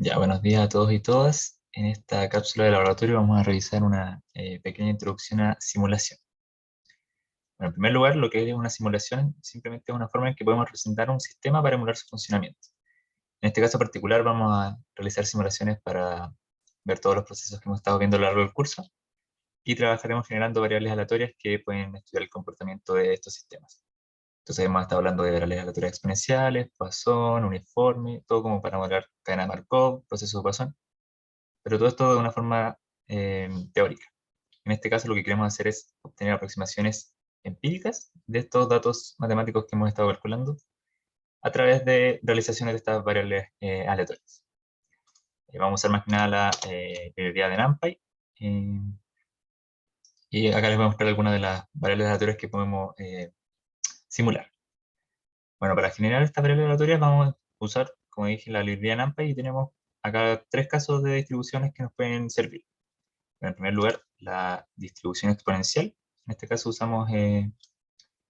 Ya, buenos días a todos y todas. En esta cápsula de laboratorio vamos a revisar una pequeña introducción a simulación. Bueno, en primer lugar, lo que es una simulación simplemente es una forma en que podemos representar un sistema para emular su funcionamiento. En este caso particular vamos a realizar simulaciones para ver todos los procesos que hemos estado viendo a lo largo del curso y trabajaremos generando variables aleatorias que pueden estudiar el comportamiento de estos sistemas. Entonces hemos estado hablando de variables aleatorias exponenciales, Poisson, uniforme, todo como para emular cadena de Markov, procesos de Poisson, pero todo esto de una forma teórica. En este caso lo que queremos hacer es obtener aproximaciones empíricas de estos datos matemáticos que hemos estado calculando a través de realizaciones de estas variables aleatorias. Vamos a usar más que nada la librería de NumPy, y acá les voy a mostrar algunas de las variables aleatorias que podemos simular. Bueno, para generar estas variables aleatorias vamos a usar, como dije, la librería NumPy y tenemos acá tres casos de distribuciones que nos pueden servir. En primer lugar, la distribución exponencial. En este caso usamos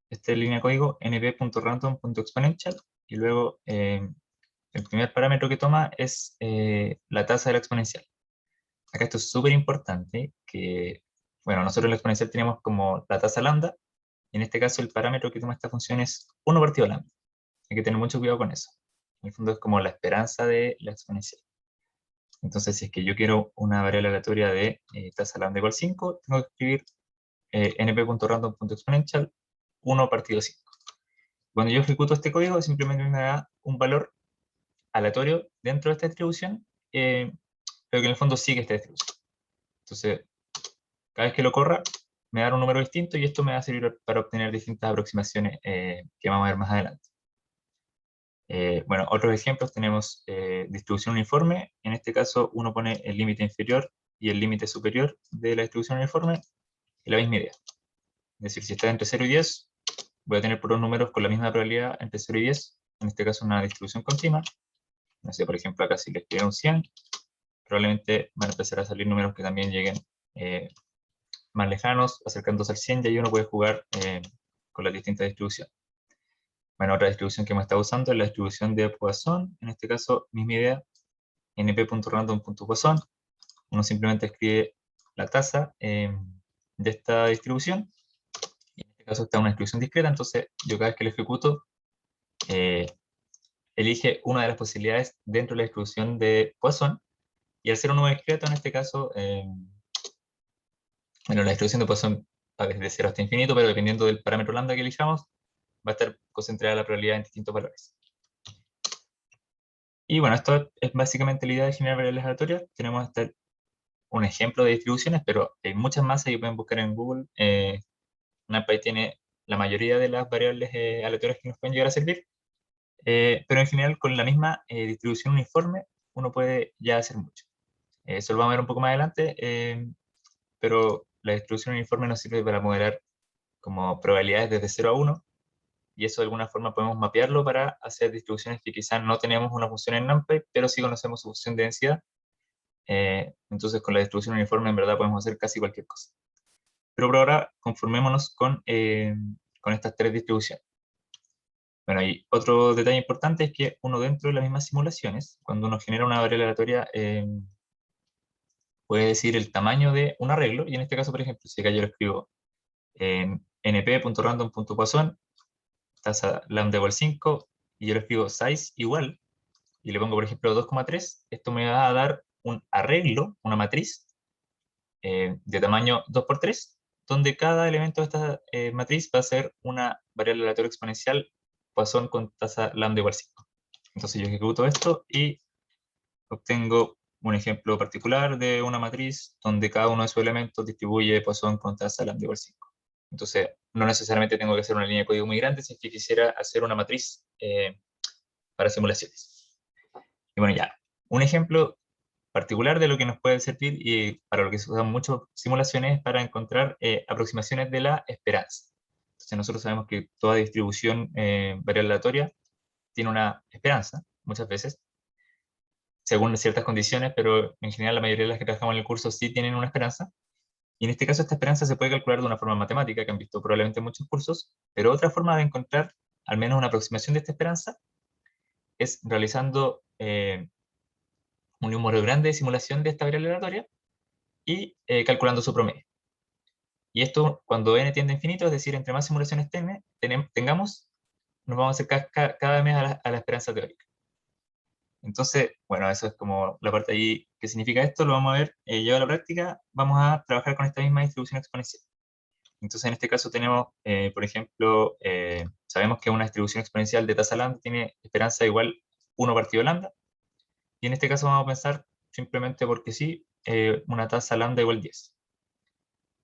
esta línea de código np.random.exponential y luego el primer parámetro que toma es la tasa de la exponencial. Acá esto es súper importante, que, bueno, nosotros en la exponencial tenemos como la tasa lambda, y en este caso el parámetro que toma esta función es 1 partido lambda. Hay que tener mucho cuidado con eso. En el fondo es como la esperanza de la exponencial. Entonces, si es que yo quiero una variable aleatoria de tasa lambda igual 5, tengo que escribir np.random.exponential 1 partido 5. Cuando yo ejecuto este código, simplemente me da un valor aleatorio dentro de esta distribución, pero que en el fondo sigue esta distribución. Entonces, cada vez que lo corra, me da un número distinto y esto me va a servir para obtener distintas aproximaciones que vamos a ver más adelante. Bueno, otros ejemplos tenemos distribución uniforme. En este caso, uno pone el límite inferior y el límite superior de la distribución uniforme, y la misma idea. Es decir, si está entre 0 y 10, voy a tener puros números con la misma probabilidad entre 0 y 10, en este caso una distribución continua. No sé, por ejemplo, acá si le escribo un 100, probablemente van a empezar a salir números que también lleguen más lejanos, acercándose al 100, y ahí uno puede jugar con las distintas distribuciones. Bueno, otra distribución que hemos estado usando es la distribución de Poisson. En este caso, misma idea, np.random.Poisson. Uno simplemente escribe la tasa de esta distribución, y en este caso está una distribución discreta, entonces yo cada vez que lo ejecuto, eh, elige una de las posibilidades dentro de la distribución de Poisson, y al ser un número discreto, en este caso, bueno, la distribución de Poisson va desde 0 hasta infinito, pero dependiendo del parámetro lambda que elijamos, va a estar concentrada la probabilidad en distintos valores. Y bueno, esto es básicamente la idea de generar variables aleatorias. Tenemos hasta un ejemplo de distribuciones, pero hay muchas más que pueden buscar en Google. NumPy tiene la mayoría de las variables aleatorias que nos pueden llegar a servir, pero en general con la misma distribución uniforme uno puede ya hacer mucho. Eso lo vamos a ver un poco más adelante, pero la distribución uniforme nos sirve para modelar como probabilidades desde 0 a 1, y eso de alguna forma podemos mapearlo para hacer distribuciones que quizás no tenemos una función en NumPy, pero sí conocemos su función de densidad. Entonces con la distribución uniforme en verdad podemos hacer casi cualquier cosa. Pero por ahora conformémonos con estas tres distribuciones. Bueno, y otro detalle importante es que uno dentro de las mismas simulaciones, cuando uno genera una variable aleatoria, puede decir el tamaño de un arreglo, y en este caso, por ejemplo, si acá yo lo escribo np.random.Poisson, tasa lambda igual 5, y yo le escribo size igual, y le pongo, por ejemplo, 2,3, esto me va a dar un arreglo, una matriz, de tamaño 2×3, donde cada elemento de esta matriz va a ser una variable aleatoria exponencial Poisson con tasa lambda igual 5. Entonces yo ejecuto esto y obtengo un ejemplo particular de una matriz donde cada uno de sus elementos distribuye Poisson con tasa lambda igual 5. Entonces, no necesariamente tengo que hacer una línea de código muy grande si es que quisiera hacer una matriz para simulaciones. Y bueno, ya, un ejemplo particular de lo que nos puede servir y para lo que se usan mucho simulaciones es para encontrar aproximaciones de la esperanza. Entonces nosotros sabemos que toda distribución variable aleatoria tiene una esperanza, muchas veces, según ciertas condiciones, pero en general la mayoría de las que trabajamos en el curso sí tienen una esperanza. Y en este caso esta esperanza se puede calcular de una forma matemática, que han visto probablemente en muchos cursos, pero otra forma de encontrar al menos una aproximación de esta esperanza es realizando un número grande de simulación de esta variable aleatoria y calculando su promedio. Y esto, cuando n tiende a infinito, es decir, entre más simulaciones tengamos, nos vamos a acercar cada vez a la esperanza teórica. Entonces, bueno, eso es como la parte ahí que significa esto, lo vamos a ver llevado a la práctica, vamos a trabajar con esta misma distribución exponencial. Entonces, en este caso tenemos, por ejemplo, sabemos que una distribución exponencial de tasa lambda tiene esperanza igual 1 partido lambda, y en este caso vamos a pensar simplemente porque sí, una tasa lambda igual 10,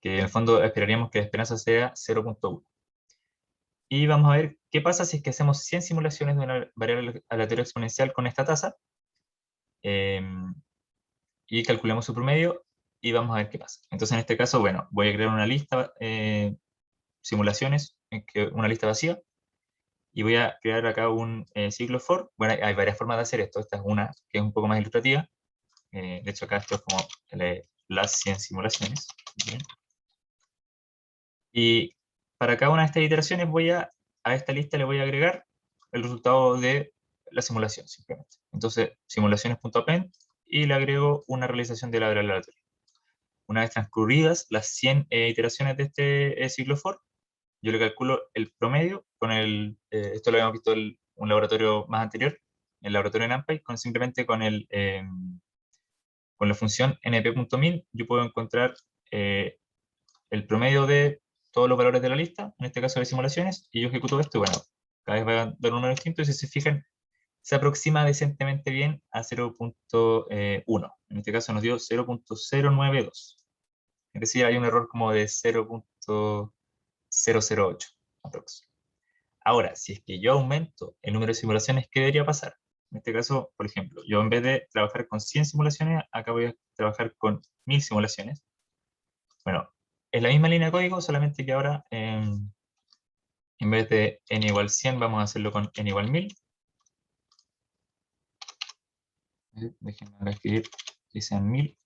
que en el fondo esperaríamos que la esperanza sea 0.1. Y vamos a ver qué pasa si es que hacemos 100 simulaciones de una variable aleatoria exponencial con esta tasa, y calculamos su promedio, y vamos a ver qué pasa. Entonces, en este caso, bueno, voy a crear una lista, simulaciones, una lista vacía, y voy a crear acá un ciclo for. Bueno, hay varias formas de hacer esto. Esta es una que es un poco más ilustrativa. De hecho, acá esto es como las 100 simulaciones. ¿Bien? Y para cada una de estas iteraciones a esta lista le voy a agregar el resultado de la simulación, simplemente. Entonces, simulaciones.append, y le agrego una realización de la variable aleatoria. Una vez transcurridas las 100 iteraciones de este ciclo for, yo le calculo el promedio con esto lo habíamos visto en un laboratorio más anterior, el laboratorio de NumPy, simplemente con la función np.min, yo puedo encontrar el promedio de todos los valores de la lista, en este caso de simulaciones, y yo ejecuto esto, y bueno, cada vez va a dar un número distinto, y si se fijan, se aproxima decentemente bien a 0.1. En este caso nos dio 0.092. Es decir, hay un error como de 0.008 aproximadamente. Ahora, si es que yo aumento el número de simulaciones, ¿qué debería pasar? En este caso, por ejemplo, yo en vez de trabajar con 100 simulaciones, acá voy a trabajar con 1000 simulaciones. Bueno, es la misma línea de código, solamente que ahora en vez de n igual 100, vamos a hacerlo con n igual 1000. Déjenme escribir que sean 1000.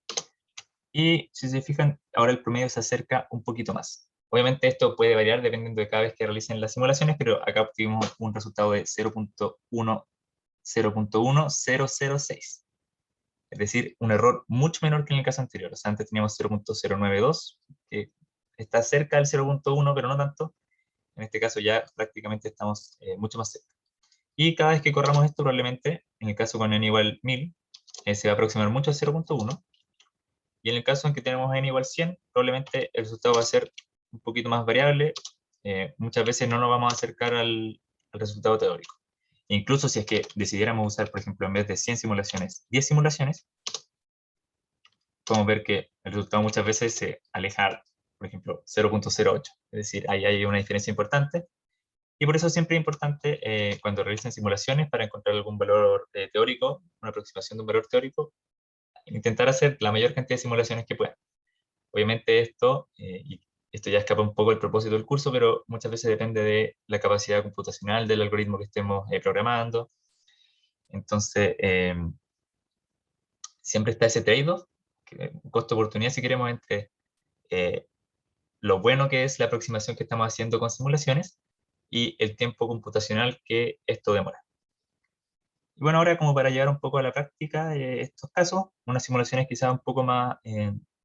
Y si se fijan, ahora el promedio se acerca un poquito más. Obviamente esto puede variar dependiendo de cada vez que realicen las simulaciones, pero acá obtuvimos un resultado de 0.1006. Es decir, un error mucho menor que en el caso anterior. O sea, antes teníamos 0.092, que está cerca del 0.1, pero no tanto. En este caso ya prácticamente estamos mucho más cerca. Y cada vez que corramos esto, probablemente, en el caso con n igual 1000, se va a aproximar mucho al 0.1. Y en el caso en que tenemos n igual 100, probablemente el resultado va a ser un poquito más variable. Muchas veces no nos vamos a acercar al resultado teórico. Incluso si es que decidiéramos usar, por ejemplo, en vez de 100 simulaciones, 10 simulaciones, podemos ver que el resultado muchas veces se aleja, por ejemplo, 0.08. Es decir, ahí hay una diferencia importante. Y por eso siempre es importante, cuando realicen simulaciones, para encontrar algún valor teórico, una aproximación de un valor teórico, intentar hacer la mayor cantidad de simulaciones que puedan. Obviamente y esto ya escapa un poco del propósito del curso, pero muchas veces depende de la capacidad computacional del algoritmo que estemos programando. Entonces, siempre está ese trade-off, costo-oportunidad si queremos, entre eh, lo bueno que es la aproximación que estamos haciendo con simulaciones y el tiempo computacional que esto demora. Y bueno, ahora como para llevar un poco a la práctica estos casos, unas simulaciones quizás un poco más,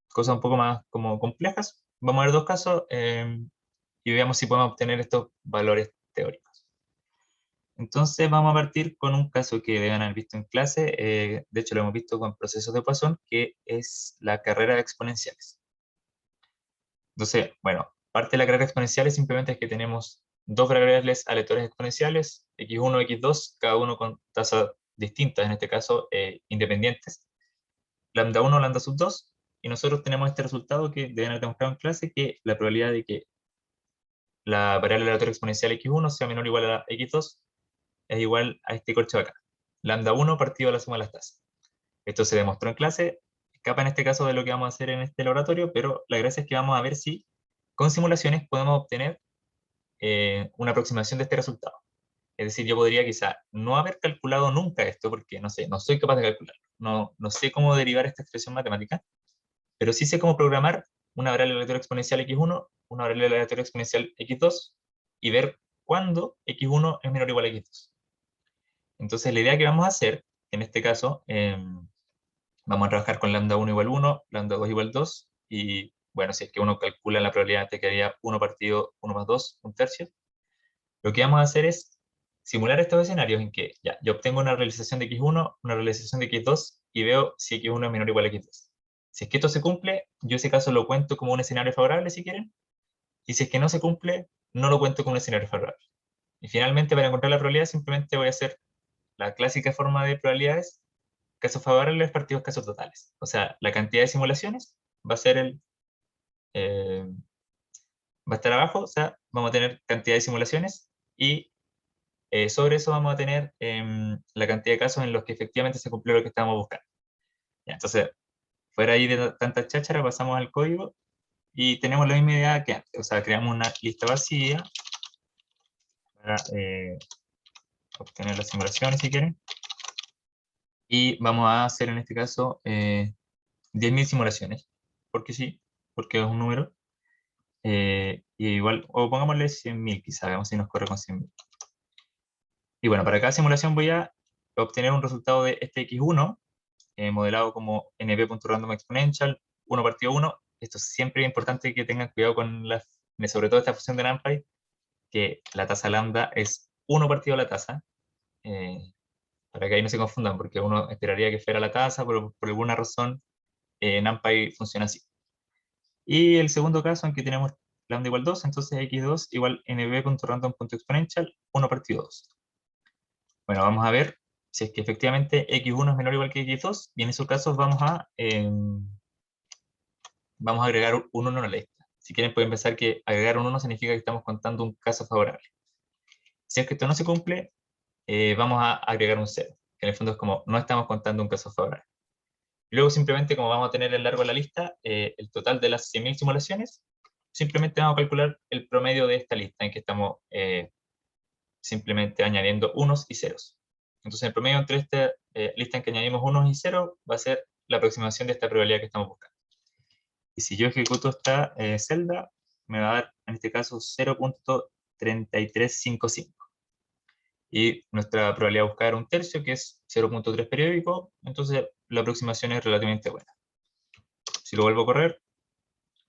cosas un poco más como complejas, vamos a ver dos casos y veamos si podemos obtener estos valores teóricos. Entonces vamos a partir con un caso que deben haber visto en clase, de hecho lo hemos visto con procesos de Poisson, que es la carrera de exponenciales. Entonces, bueno, parte de la carrera exponencial simplemente es que tenemos dos variables aleatorias exponenciales, x1 y x2, cada uno con tasas distintas, en este caso independientes, lambda 1, lambda sub 2, y nosotros tenemos este resultado que deben haber demostrado en clase, que la probabilidad de que la variable aleatoria exponencial x1 sea menor o igual a x2 es igual a este corcho de acá, lambda 1 partido de la suma de las tasas. Esto se demostró en clase, escapa en este caso de lo que vamos a hacer en este laboratorio, pero la gracia es que vamos a ver si con simulaciones podemos obtener una aproximación de este resultado. Es decir, yo podría quizá no haber calculado nunca esto, porque no sé, no soy capaz de calcularlo. No sé cómo derivar esta expresión matemática, pero sí sé cómo programar una variable aleatoria exponencial x1, una variable aleatoria exponencial x2, y ver cuándo x1 es menor o igual a x2. Entonces, la idea que vamos a hacer, en este caso, Vamos a trabajar con lambda 1 igual 1, lambda 2 igual 2, y bueno, si es que uno calcula la probabilidad, te quedaría 1 partido 1 más 2, un tercio. Lo que vamos a hacer es simular estos escenarios en que ya, yo obtengo una realización de x1, una realización de x2, y veo si x1 es menor o igual a x2. Si es que esto se cumple, yo ese caso lo cuento como un escenario favorable, si quieren, y si es que no se cumple, no lo cuento como un escenario favorable. Y finalmente, para encontrar la probabilidad, simplemente voy a hacer la clásica forma de probabilidades, casos favorables partidos casos totales. O sea, la cantidad de simulaciones va a ser va a estar abajo, o sea, vamos a tener cantidad de simulaciones y sobre eso vamos a tener la cantidad de casos en los que efectivamente se cumplió lo que estábamos buscando. Ya, entonces, fuera ahí de tanta cháchara, pasamos al código y tenemos la misma idea que antes. O sea, creamos una lista vacía para obtener las simulaciones, si quieren. Y vamos a hacer en este caso 10.000 simulaciones, porque sí, porque es un número. Y igual, o pongámosle 100.000 quizá, veamos si nos corre con 100.000. Y bueno, para cada simulación voy a obtener un resultado de este x1, modelado como np.random exponential, 1 partido 1. Esto siempre es importante que tengan cuidado con sobre todo esta función de NumPy, que la tasa lambda es 1 partido la tasa, eh, para que ahí no se confundan, porque uno esperaría que fuera la tasa, pero por alguna razón NumPy funciona así. Y el segundo caso en que tenemos lambda igual 2, entonces x2 igual nb.random.exponential 1 partido 2. Bueno, vamos a ver si es que efectivamente x1 es menor o igual que x2, y en esos casos vamos a agregar un 1 a la lista. Si quieren pueden pensar que agregar un 1 significa que estamos contando un caso favorable. Si es que esto no se cumple, vamos a agregar un 0, que en el fondo es como no estamos contando un caso favorable. Y luego simplemente, como vamos a tener el largo de la lista, el total de las 100.000 simulaciones, simplemente vamos a calcular el promedio de esta lista en que estamos simplemente añadiendo unos y ceros. Entonces el promedio entre esta lista en que añadimos unos y ceros va a ser la aproximación de esta probabilidad que estamos buscando. Y si yo ejecuto esta celda, me va a dar en este caso 0.3355. Y nuestra probabilidad de buscar un tercio, que es 0.3 periódico, entonces la aproximación es relativamente buena. Si lo vuelvo a correr,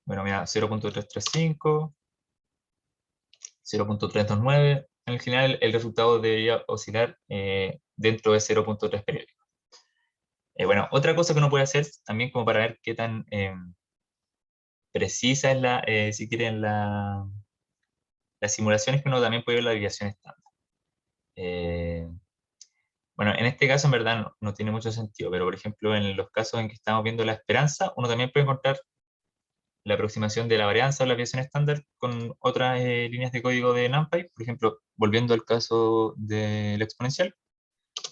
bueno, me da 0.335, 0.329. En general, el resultado debería oscilar dentro de 0.3 periódico. Bueno, otra cosa que uno puede hacer también como para ver qué tan precisa es si quieren, las simulaciones, que uno también puede ver la desviación estándar. Bueno, en este caso en verdad no tiene mucho sentido, pero por ejemplo en los casos en que estamos viendo la esperanza, uno también puede encontrar la aproximación de la varianza o la desviación estándar con otras líneas de código de NumPy. Por ejemplo, volviendo al caso del exponencial,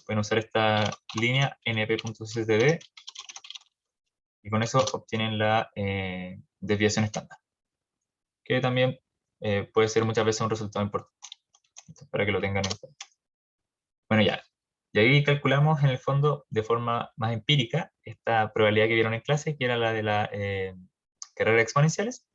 pueden usar esta línea np.cctv y con eso obtienen la desviación estándar, que también puede ser muchas veces un resultado importante. Entonces, para que lo tengan en cuenta. Bueno, ya. Y ahí calculamos en el fondo de forma más empírica esta probabilidad que vieron en clase, que era la de la carrera de exponenciales.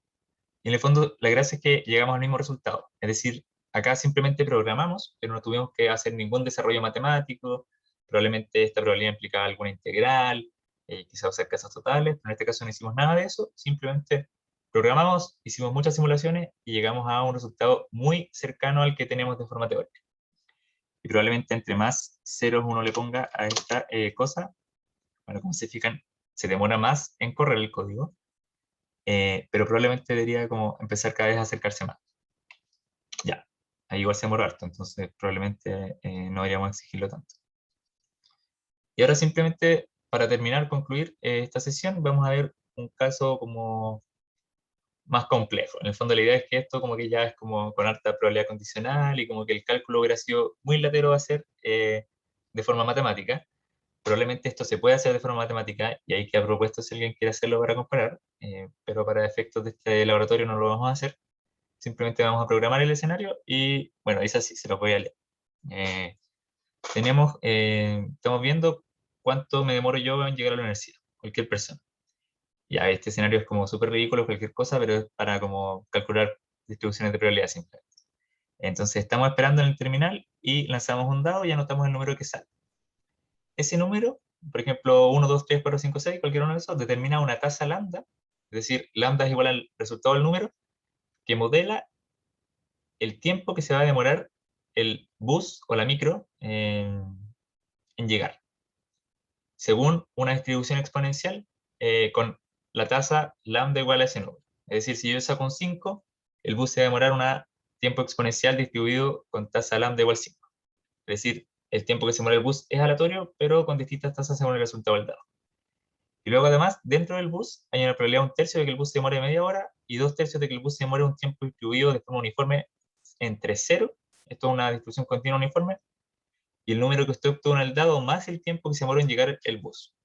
Y en el fondo la gracia es que llegamos al mismo resultado. Es decir, acá simplemente programamos, pero no tuvimos que hacer ningún desarrollo matemático. Probablemente esta probabilidad implicaba alguna integral, quizás usar casas totales, pero en este caso no hicimos nada de eso. Simplemente programamos, hicimos muchas simulaciones y llegamos a un resultado muy cercano al que tenemos de forma teórica. Y probablemente entre más ceros uno le ponga a esta cosa, bueno, como se fijan, se demora más en correr el código, pero probablemente debería como empezar cada vez a acercarse más. Ya, ahí igual se demora harto, entonces probablemente no deberíamos exigirlo tanto. Y ahora simplemente, para terminar, concluir esta sesión, vamos a ver un caso como más complejo. En el fondo la idea es que esto como que ya es como con alta probabilidad condicional y como que el cálculo hubiera sido muy latero a hacer de forma matemática. Probablemente esto se puede hacer de forma matemática y ahí queda propuesto si alguien quiere hacerlo para comparar, pero para efectos de este laboratorio no lo vamos a hacer. Simplemente vamos a programar el escenario y, bueno, es así, se lo voy a leer. Eh, estamos viendo cuánto me demoro yo en llegar a la universidad, cualquier persona. Ya, este escenario es como súper ridículo, cualquier cosa, pero es para como calcular distribuciones de probabilidad simplemente. Entonces estamos esperando en el terminal y lanzamos un dado y anotamos el número que sale. Ese número por ejemplo, 1, 2, 3, 4, 5, 6, cualquier uno de esos, determina una tasa lambda, es decir, lambda es igual al resultado del número, que modela el tiempo que se va a demorar el bus o la micro en llegar, según una distribución exponencial con la tasa lambda igual a ese número. Es decir, si yo saco un 5, el bus se va a demorar un tiempo exponencial distribuido con tasa lambda igual a 5. Es decir, el tiempo que se demora el bus es aleatorio, pero con distintas tasas según el resultado del dado. Y luego además, dentro del bus hay una probabilidad de 1/3 de que el bus se demore media hora y 2/3 de que el bus se demore un tiempo distribuido de forma uniforme entre 0, esto es una distribución continua uniforme, y el número que usted obtuvo en el dado más el tiempo que se demoró en llegar el bus.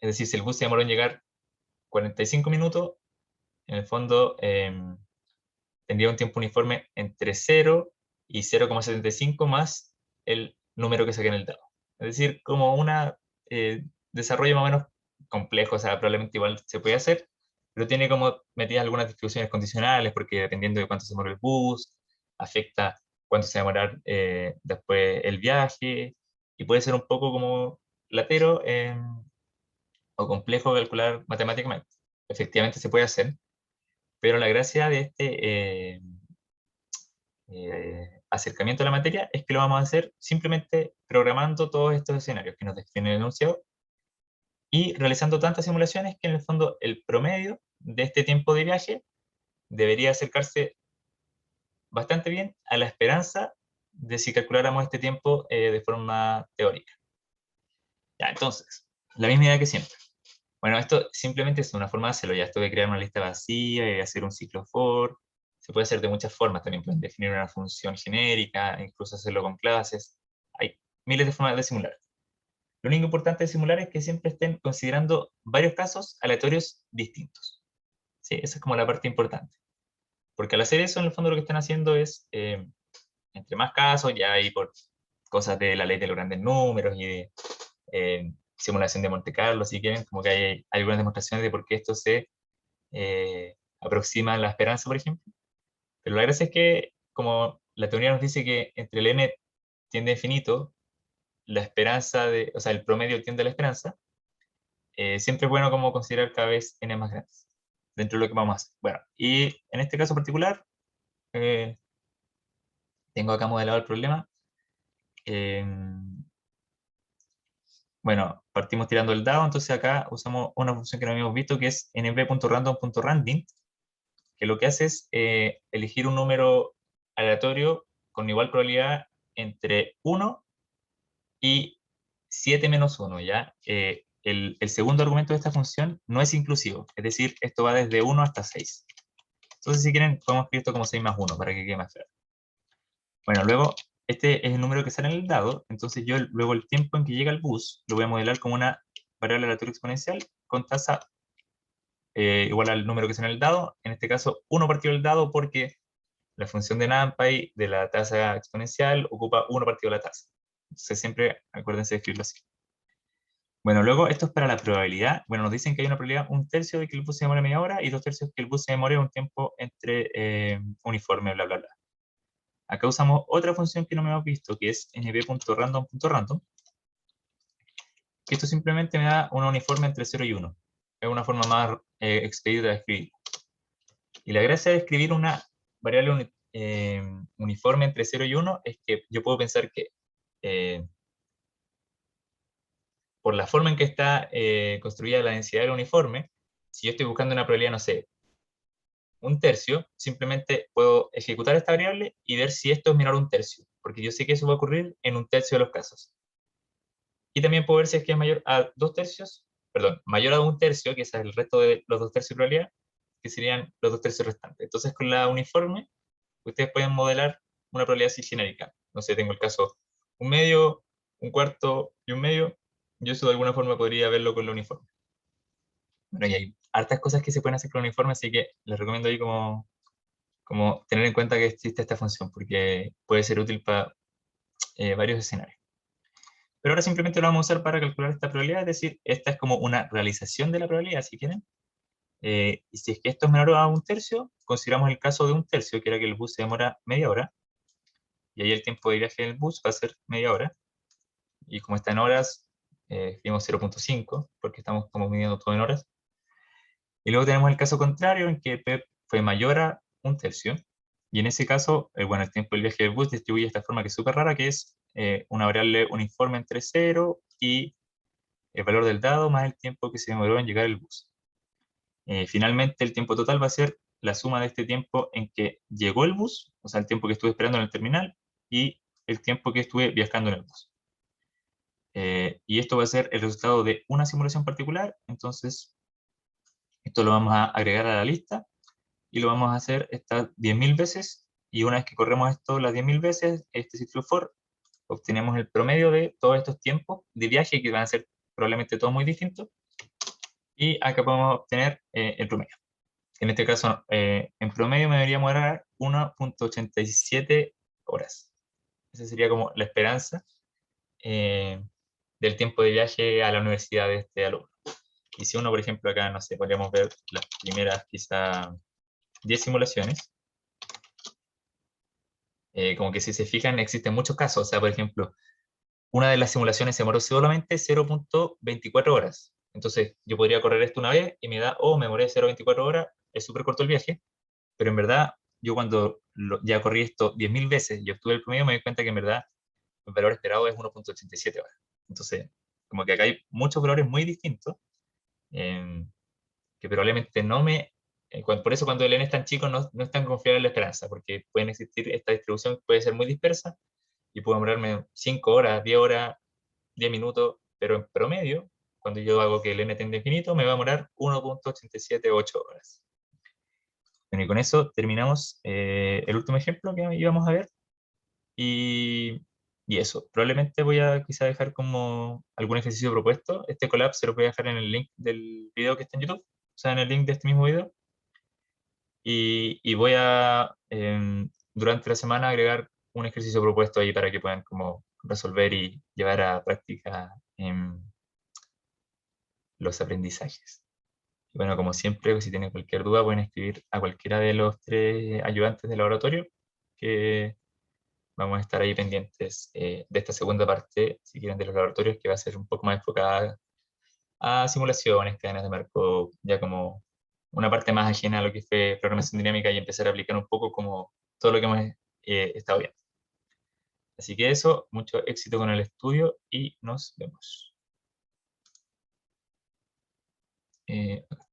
Es decir, si el bus se demoró en llegar 45 minutos, en el fondo tendría un tiempo uniforme entre 0 y 0,75 más el número que saqué en el dado. Es decir, como un desarrollo más o menos complejo, o sea, probablemente igual se puede hacer, pero tiene como metidas algunas distribuciones condicionales, porque dependiendo de cuánto se demora el bus, afecta cuánto se va a demorar después el viaje, y puede ser un poco como latero o complejo calcular matemáticamente. Efectivamente se puede hacer, pero la gracia de este acercamiento a la materia es que lo vamos a hacer simplemente programando todos estos escenarios que nos define el enunciado y realizando tantas simulaciones que en el fondo el promedio de este tiempo de viaje debería acercarse bastante bien a la esperanza de si calculáramos este tiempo de forma teórica. Ya, entonces, la misma idea que siempre. Bueno, esto simplemente es una forma de hacerlo. Ya esto de crear una lista vacía y hacer un ciclo for. Se puede hacer de muchas formas. También pueden definir una función genérica, incluso hacerlo con clases. Hay miles de formas de simular. Lo único importante de simular es que siempre estén considerando varios casos aleatorios distintos. ¿Sí? Esa es como la parte importante. Porque al hacer eso, en el fondo lo que están haciendo es, entre más casos, ya hay por cosas de la ley de los grandes números y de simulación de Monte Carlo, si quieren, como que hay algunas demostraciones de por qué esto se aproxima a la esperanza, por ejemplo. Pero la gracia es que, como la teoría nos dice que entre el n tiende a infinito, la esperanza o sea, el promedio tiende a la esperanza, siempre es bueno como considerar cada vez n más grandes dentro de lo que vamos a hacer. Bueno, y en este caso particular, eh, tengo acá modelado el problema. Eh, bueno, partimos tirando el dado, entonces acá usamos una función que no habíamos visto que es nb.random.randint, que lo que hace es elegir un número aleatorio con igual probabilidad entre 1 y 7 menos 1, ¿ya? El segundo argumento de esta función no es inclusivo, es decir, esto va desde 1 hasta 6. Entonces, si quieren, podemos escribir esto como 6 más 1 para que quede más claro. Bueno, luego, este es el número que sale en el dado, entonces yo luego el tiempo en que llega el bus lo voy a modelar como una variable aleatoria exponencial con tasa igual al número que sale en el dado, en este caso 1 partido del dado porque la función de NumPy de la tasa exponencial ocupa 1 partido de la tasa. Entonces siempre acuérdense de escribirlo así. Bueno, luego esto es para la probabilidad. Bueno, nos dicen que hay una probabilidad 1/3 de que el bus se demore media hora y 2/3 que el bus se demore un tiempo entre uniforme, bla, bla, bla. Acá usamos otra función que no me hemos visto, que es nb.random.random, que esto simplemente me da una uniforme entre 0 y 1. Es una forma más expedita de escribir. Y la gracia de escribir una variable uniforme entre 0 y 1 es que yo puedo pensar que por la forma en que está construida la densidad del uniforme, si yo estoy buscando una probabilidad, no sé, 1/3, simplemente puedo ejecutar esta variable y ver si esto es menor a 1/3, porque yo sé que eso va a ocurrir en 1/3 de los casos. Y también puedo ver si es que es mayor a 2/3, perdón, mayor a 1/3, que es el resto de los 2/3 de probabilidad, que serían los 2/3 restantes. Entonces, con la uniforme, ustedes pueden modelar una probabilidad así genérica. No sé, tengo el caso 1/2, 1/4 y 1/2. Yo eso de alguna forma podría verlo con la uniforme. Bueno, y hay hartas cosas que se pueden hacer con la uniforme, así que les recomiendo ahí como tener en cuenta que existe esta función, porque puede ser útil para varios escenarios. Pero ahora simplemente lo vamos a usar para calcular esta probabilidad, es decir, esta es como una realización de la probabilidad, si quieren. Y si es que esto es menor a 1/3, consideramos el caso de 1/3, que era que el bus se demora media hora, y ahí el tiempo de viaje del bus va a ser media hora, y como está en horas, escribimos 0.5, porque estamos como midiendo todo en horas. Y luego tenemos el caso contrario, en que P fue mayor a 1/3. Y en ese caso, bueno, el tiempo del viaje del bus distribuye de esta forma que es súper rara, que es una variable uniforme entre 0 y el valor del dado más el tiempo que se demoró en llegar el bus. Finalmente, el tiempo total va a ser la suma de este tiempo en que llegó el bus, o sea, el tiempo que estuve esperando en el terminal, y el tiempo que estuve viajando en el bus. Y esto va a ser el resultado de una simulación particular, entonces esto lo vamos a agregar a la lista y lo vamos a hacer estas 10.000 veces, y una vez que corremos esto las 10.000 veces, este ciclo for, obtenemos el promedio de todos estos tiempos de viaje, que van a ser probablemente todos muy distintos, y acá podemos obtener el promedio. En este caso, en promedio me debería demorar 1.87 horas. Esa sería como la esperanza del tiempo de viaje a la universidad de este alumno. Y si uno, por ejemplo, acá, no sé, podríamos ver las primeras quizá 10 simulaciones, como que si se fijan existen muchos casos. O sea, por ejemplo, una de las simulaciones se demoró solamente 0.24 horas. Entonces, yo podría correr esto una vez y me da, me demoré 0.24 horas, es súper corto el viaje, pero en verdad, yo cuando ya corrí esto 10.000 veces y obtuve el promedio, me di cuenta que en verdad el valor esperado es 1.87 horas. Entonces, como que acá hay muchos valores muy distintos, eh, que probablemente no me... por eso cuando el n es tan chico no es tan confiable en la esperanza, porque pueden existir, esta distribución puede ser muy dispersa, y puedo demorarme 5 horas, 10 horas, 10 minutos, pero en promedio, cuando yo hago que el n tiende a infinito, me va a demorar 1.878 horas. Bueno, y con eso terminamos el último ejemplo que íbamos a ver. Y eso, probablemente voy a quizá dejar como algún ejercicio propuesto. Este collab se lo voy a dejar en el link del video que está en YouTube, o sea, en el link de este mismo video. Y voy a, durante la semana, agregar un ejercicio propuesto ahí para que puedan como resolver y llevar a práctica los aprendizajes. Y bueno, como siempre, pues, si tienen cualquier duda, pueden escribir a cualquiera de los 3 ayudantes del laboratorio, que vamos a estar ahí pendientes de esta segunda parte, si quieren, de los laboratorios, que va a ser un poco más enfocada a simulaciones, cadenas de Markov, ya como una parte más ajena a lo que fue programación dinámica, y empezar a aplicar un poco como todo lo que hemos estado viendo. Así que eso, mucho éxito con el estudio y nos vemos.